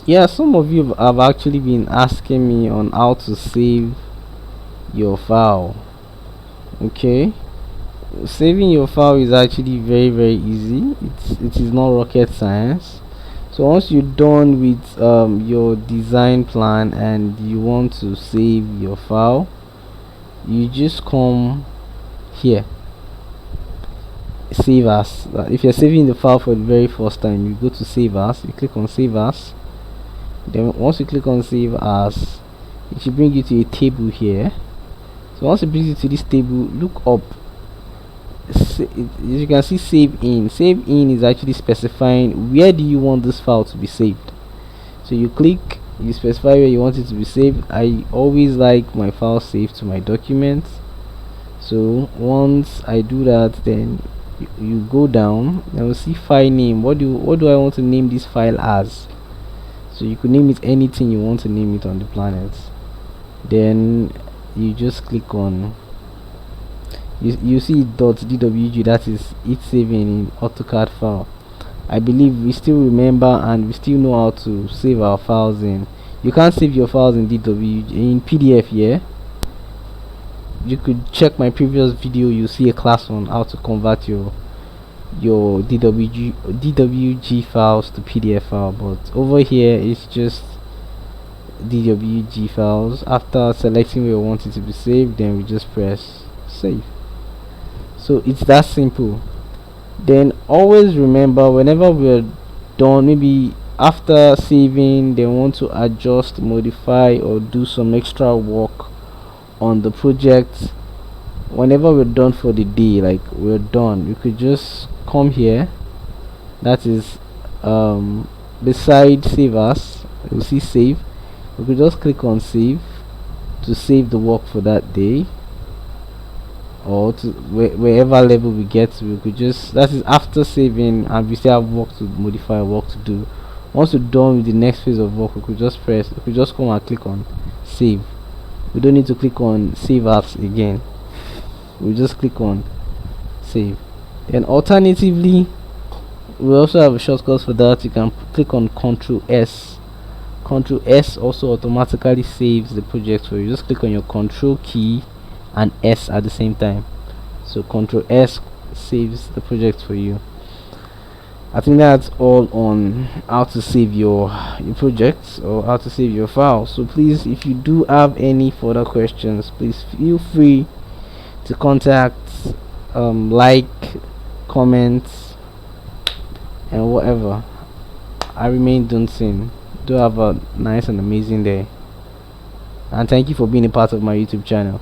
Yeah, some of you have actually been asking me on how to save your file. Okay, saving your file is actually very easy. It is not rocket science. So once you're done with your design plan and you want to save your file, you just come here, save as. If you're saving the file for the very first time, you go to save as, you click on save as. Then once you click on save as, it should bring you to a table here. So once it brings you to this table, look up. As you can see, save in. Save in is actually specifying where do you want this file to be saved. So you click, you specify where you want it to be saved. I always like my file saved to my documents. So once I do that, then you go down and we'll see file name. What do I want to name this file as? So you could name it anything you want to name it on the planet. Then you just click on, you see .dwg, that is it saving in AutoCAD file. I believe we still remember and we still know how to save our files in. You can't save your files in DWG, in PDF. Yeah, you could check my previous video, you see a class on how to convert your DWG files to PDF file, but over here it's just DWG files. After selecting where we want it to be saved, then we just press save. So it's that simple. Then always remember, whenever we're done, maybe after saving, they want to adjust, modify, or do some extra work on the project, whenever we're done for the day, like we're done, you could just come here, that is beside save as, you see save. We could just click on save to save the work for that day, or to wherever level we get to. We could just, that is after saving and we still have work to modify, work to do. Once we're done with the next phase of work, we could just come and click on save. We don't need to click on save as again, we just click on save. Then alternatively, we also have a shortcut for that. You can click on Ctrl S. Ctrl S also automatically saves the project for you. Just click on your Control key and S at the same time. So Ctrl S saves the project for you. I think that's all on how to save your projects or how to save your files. So please, if you do have any further questions, please feel free to contact, like, comments, and whatever. I remain Dunsin. Do have a nice and amazing day, and thank you for being a part of my YouTube channel.